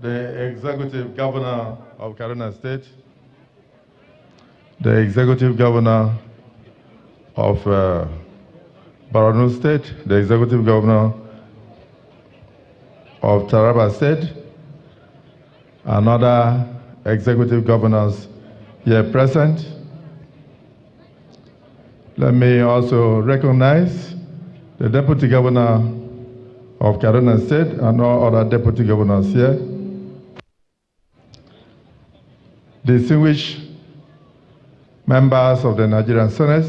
the Executive Governor of Kaduna State, the Executive Governor of Borno State, the Executive Governor of Taraba State, and other executive governors here present. Let me also recognize the Deputy Governor of Kaduna State and all other deputy governors here. Distinguished members of the Nigerian Senate,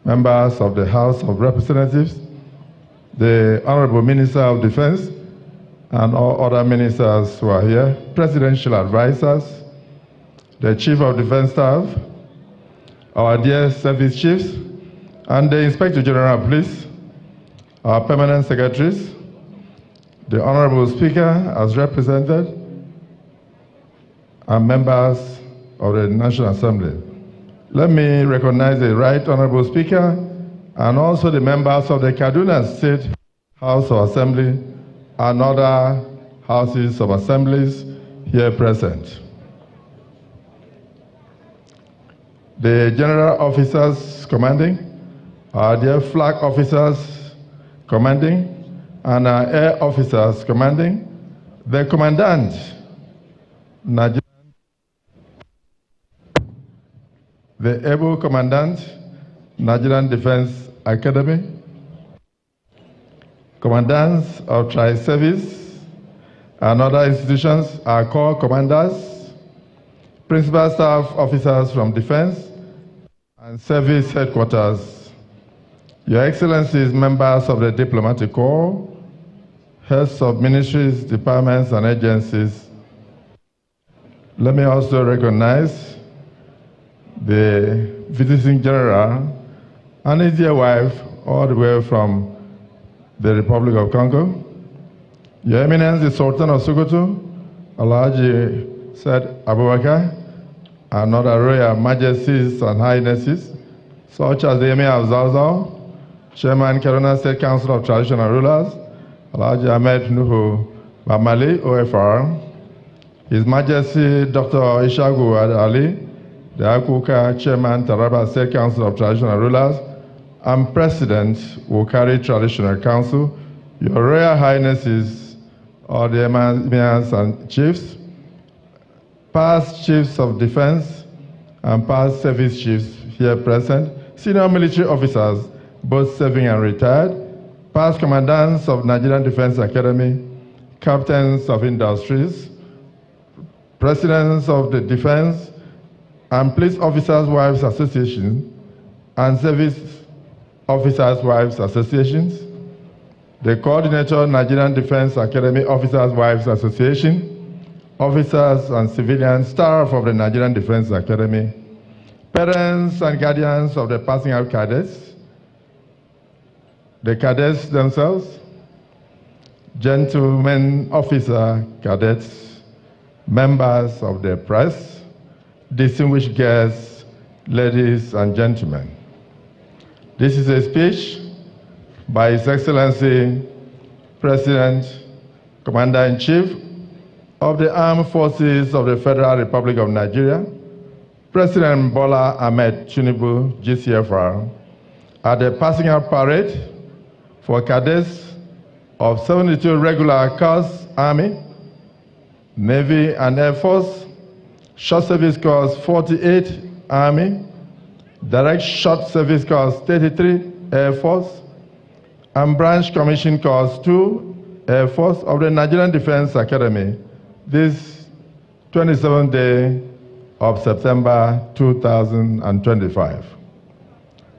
members of the House of Representatives, the Honorable Minister of Defense, and all other ministers who are here, presidential advisors, the Chief of Defense Staff, our dear service chiefs, and the Inspector General of Police, our permanent secretaries, the Honorable Speaker as represented, and members of the National Assembly. Let me recognize the Right Honorable Speaker and also the members of the Kaduna State House of Assembly and other houses of assemblies here present. The general officers commanding, our dear flag officers commanding, and our air officers commanding, the commandant, the able commandant, Nigerian Defense Academy, commandants of tri-service and other institutions, our corps commanders, principal staff officers from defense and service headquarters, Your Excellencies, members of the diplomatic corps, heads of ministries, departments, and agencies. Let me also recognize the Visiting General and his dear wife, all the way from the Republic of Congo, Your Eminence, the Sultan of Sokoto, Alhaji Said Abubakar, and other royal majesties and highnesses, such as the Emir of Zauzau, Chairman, Kaduna State Council of Traditional Rulers, Alhaji Ahmed Nuhu Bamali, OFR, His Majesty Dr. Ishagu Ali, the Akuka Chairman, Taraba State Council of Traditional Rulers, and President Wukari Traditional Council, Your Royal Highnesses, all the emirs and chiefs, past chiefs of defense, and past service chiefs here present, senior military officers, both serving and retired, past commandants of Nigerian Defense Academy, captains of industries, presidents of the Defense and Police Officers' Wives Association, and Service Officers' Wives Associations, the coordinator, Nigerian Defense Academy Officers' Wives Association, officers and civilian staff of the Nigerian Defense Academy, parents and guardians of the passing out cadets, the cadets themselves, gentlemen officer cadets, members of the press, distinguished guests, ladies and gentlemen. This is a speech by His Excellency President, Commander-in-Chief of the Armed Forces of the Federal Republic of Nigeria, President Bola Ahmed Tinubu, GCFR, at the passing out parade for cadets of 72 regular Corps Army, Navy and Air Force, Short Service Corps 48 Army, Direct Short Service Corps 33 Air Force, and Branch Commission Corps 2 Air Force of the Nigerian Defense Academy, this 27th day of September 2025.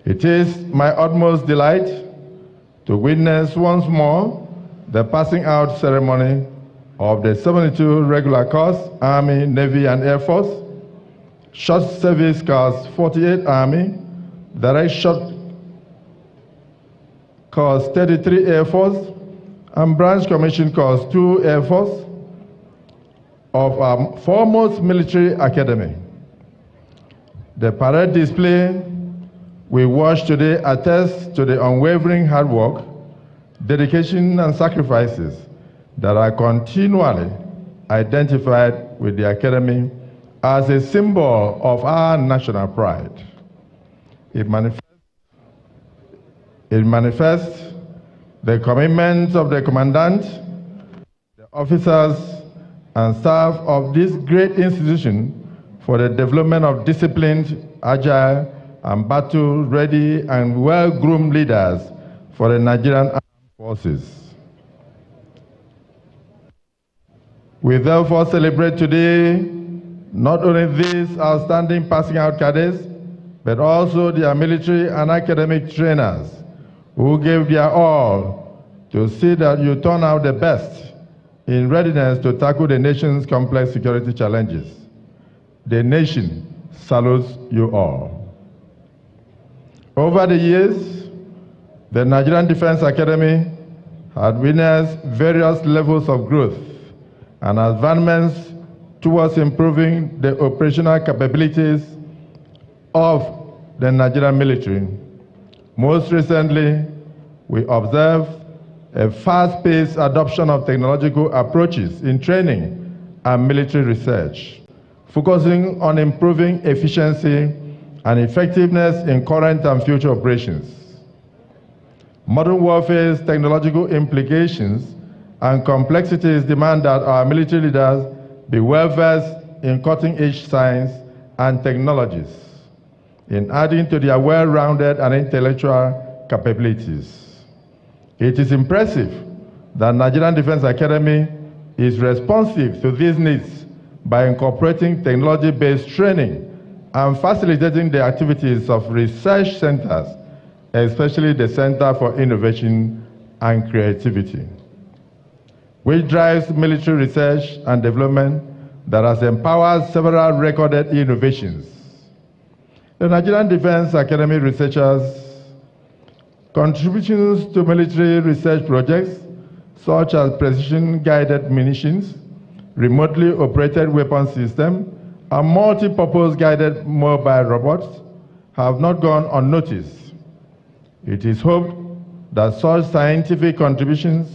It is my utmost delight to witness once more the passing out ceremony of the 72 regular Corps, Army, Navy, and Air Force, Short Service Corps 48 Army, Direct Short Corps 33 Air Force, and Branch Commission Corps 2 Air Force of our foremost military academy. The parade display we watch today attests to the unwavering hard work, dedication, and sacrifices that are continually identified with the Academy as a symbol of our national pride. It manifests the commitment of the Commandant, the officers, and staff of this great institution for the development of disciplined, agile, and battle-ready and well-groomed leaders for the Nigerian Armed Forces. We therefore celebrate today not only these outstanding passing out cadets, but also their military and academic trainers who gave their all to see that you turn out the best in readiness to tackle the nation's complex security challenges. The nation salutes you all. Over the years, the Nigerian Defense Academy had witnessed various levels of growth and advancements towards improving the operational capabilities of the Nigerian military. Most recently, we observed a fast-paced adoption of technological approaches in training and military research, focusing on improving efficiency and effectiveness in current and future operations. Modern warfare's technological implications and complexities demand that our military leaders be well-versed in cutting-edge science and technologies, in adding to their well-rounded and intellectual capabilities. It is impressive that Nigerian Defense Academy is responsive to these needs by incorporating technology-based training and facilitating the activities of research centers, especially the Center for Innovation and Creativity, which drives military research and development that has empowered several recorded innovations. The Nigerian Defense Academy researchers' contributions to military research projects such as precision-guided munitions, remotely operated weapon systems, and multi-purpose guided mobile robots have not gone unnoticed. It is hoped that such scientific contributions,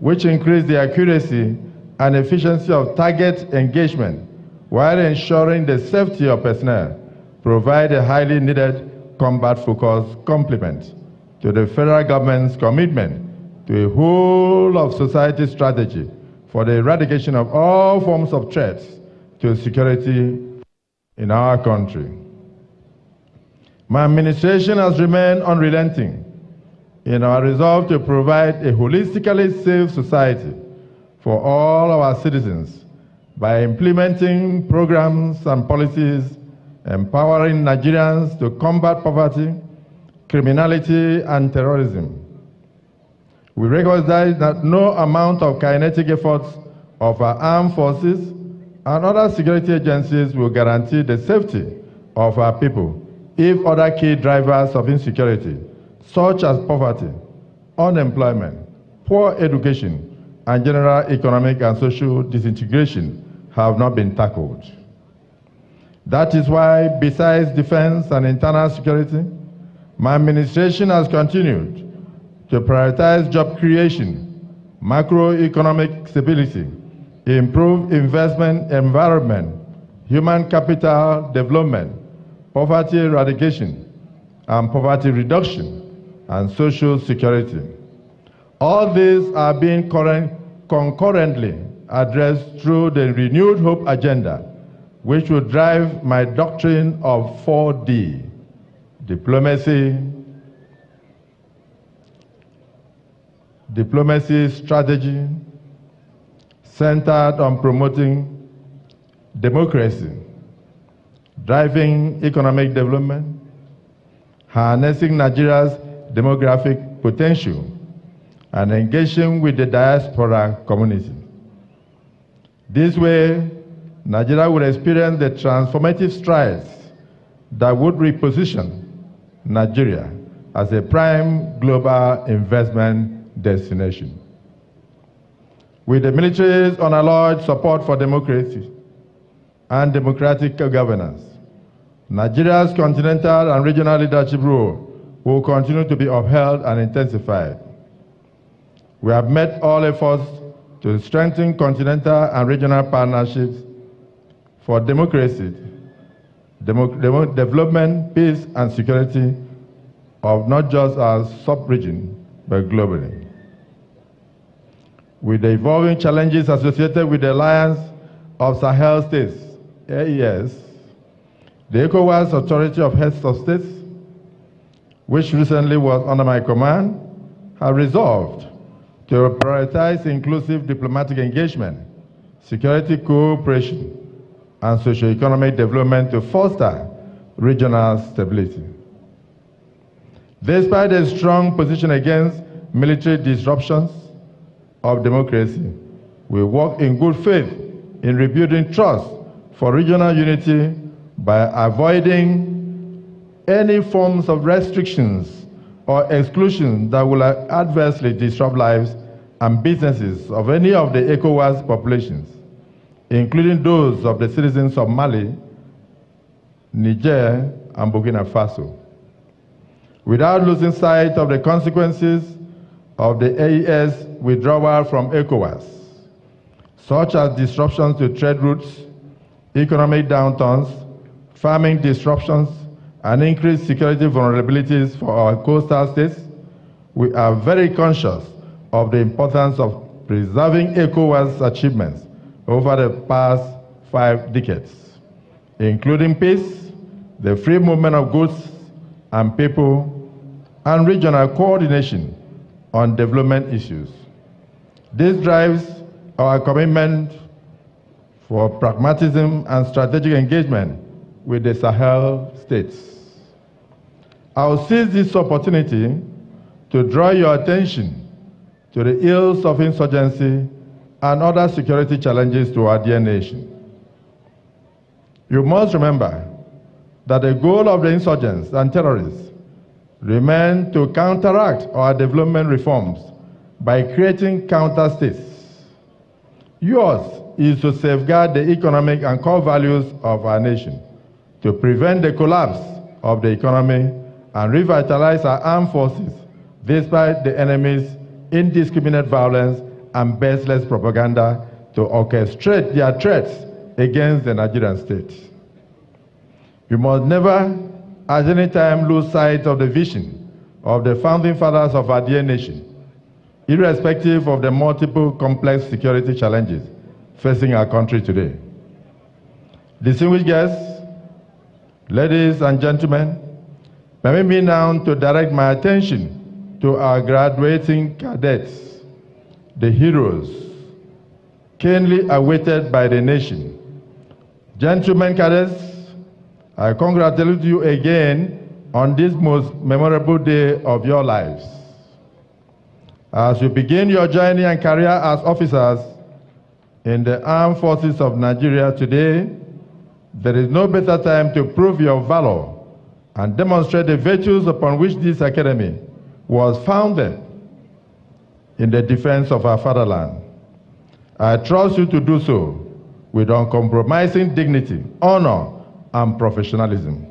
which increase the accuracy and efficiency of target engagement while ensuring the safety of personnel, provide a highly needed combat-focused complement to the federal government's commitment to a whole-of-society strategy for the eradication of all forms of threats to security in our country. My administration has remained unrelenting in our resolve to provide a holistically safe society for all our citizens by implementing programs and policies empowering Nigerians to combat poverty, criminality, and terrorism. We recognize that no amount of kinetic efforts of our armed forces and other security agencies will guarantee the safety of our people if other key drivers of insecurity, such as poverty, unemployment, poor education, and general economic and social disintegration, have not been tackled. That is why, besides defense and internal security, my administration has continued to prioritize job creation, macroeconomic stability, improved investment environment, human capital development, poverty eradication, and poverty reduction, and social security. All these are being concurrently addressed through the Renewed Hope agenda, which will drive my doctrine of 4D: diplomacy, strategy, centered on promoting democracy, driving economic development, harnessing Nigeria's demographic potential, and engaging with the diaspora community. This way, Nigeria will experience the transformative strides that would reposition Nigeria as a prime global investment destination. With the military's unalloyed support for democracy and democratic governance, Nigeria's continental and regional leadership role will continue to be upheld and intensified. We have met all efforts to strengthen continental and regional partnerships for democracy, development, peace, and security of not just our sub-region, but globally. With the evolving challenges associated with the Alliance of Sahel States, AES, the ECOWAS Authority of Heads of States, which recently was under my command, have resolved to prioritize inclusive diplomatic engagement, security cooperation, and socio-economic development to foster regional stability. Despite a strong position against military disruptions of democracy, we work in good faith in rebuilding trust for regional unity by avoiding any forms of restrictions or exclusion that will adversely disrupt lives and businesses of any of the ECOWAS populations, including those of the citizens of Mali, Niger, and Burkina Faso, without losing sight of the consequences of the AES withdrawal from ECOWAS, such as disruptions to trade routes, economic downturns, farming disruptions, and increased security vulnerabilities for our coastal states. We are very conscious of the importance of preserving ECOWAS achievements over the past 5 decades, including peace, the free movement of goods and people, and regional coordination on development issues. This drives our commitment for pragmatism and strategic engagement with the Sahel states. I will seize this opportunity to draw your attention to the ills of insurgency and other security challenges to our dear nation. You must remember that the goal of the insurgents and terrorists remain to counteract our development reforms by creating counter-states. Yours is to safeguard the economic and core values of our nation, to prevent the collapse of the economy and revitalize our armed forces despite the enemy's indiscriminate violence and baseless propaganda to orchestrate their threats against the Nigerian state. You must never at any time lose sight of the vision of the founding fathers of our dear nation, irrespective of the multiple complex security challenges facing our country today. Distinguished guests, ladies and gentlemen, permit me now to direct my attention to our graduating cadets, the heroes, keenly awaited by the nation. Gentlemen cadets, I congratulate you again on this most memorable day of your lives. As you begin your journey and career as officers in the armed forces of Nigeria today, there is no better time to prove your valor and demonstrate the virtues upon which this academy was founded in the defense of our fatherland. I trust you to do so with uncompromising dignity, honor, and professionalism.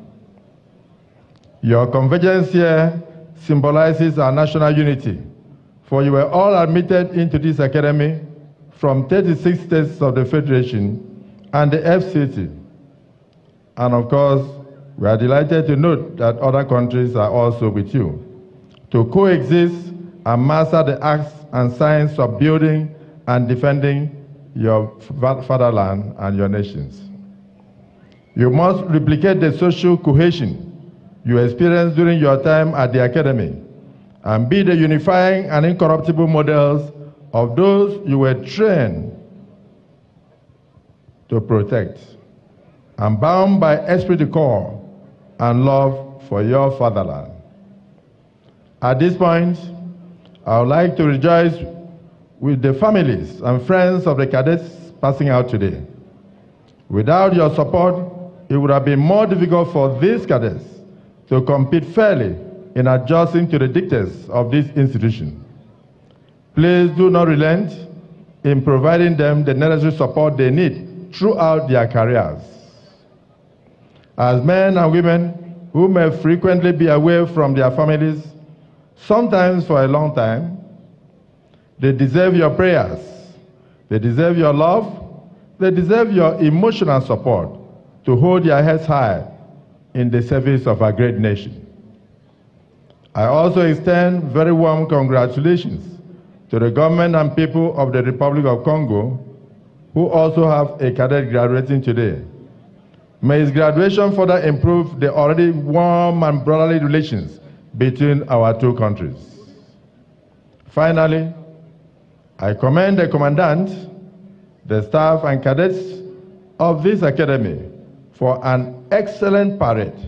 Your convergence here symbolizes our national unity, for you were all admitted into this academy from 36 states of the Federation and the FCT. And of course, we are delighted to note that other countries are also with you to coexist and master the arts and science of building and defending your fatherland and your nations. You must replicate the social cohesion you experienced during your time at the academy and be the unifying and incorruptible models of those you were trained to protect and bound by esprit de corps and love for your fatherland. At this point, I would like to rejoice with the families and friends of the cadets passing out today. Without your support, it would have been more difficult for these cadets to compete fairly in adjusting to the dictates of this institution. Please do not relent in providing them the necessary support they need throughout their careers. As men and women who may frequently be away from their families, sometimes for a long time, they deserve your prayers They deserve your love. They deserve your emotional support to hold their heads high in the service of our great nation. I also extend very warm congratulations to the government and people of the Republic of Congo, who also have a cadet graduating today. May his graduation further improve the already warm and brotherly relations between our two countries. Finally, I commend the commandant, the staff and cadets of this academy for an excellent parade,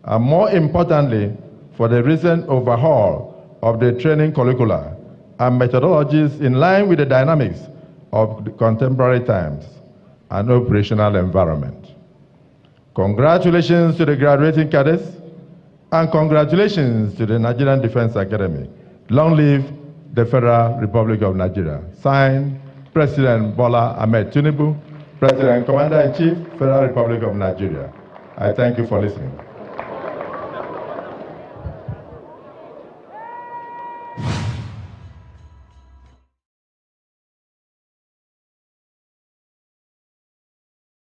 and more importantly, for the recent overhaul of the training curricula and methodologies in line with the dynamics of the contemporary times and operational environment. Congratulations to the graduating cadets, and congratulations to the Nigerian Defense Academy. Long live the Federal Republic of Nigeria. Signed, President Bola Ahmed Tinubu, President Commander-in-Chief, Federal Republic of Nigeria. I thank you for listening.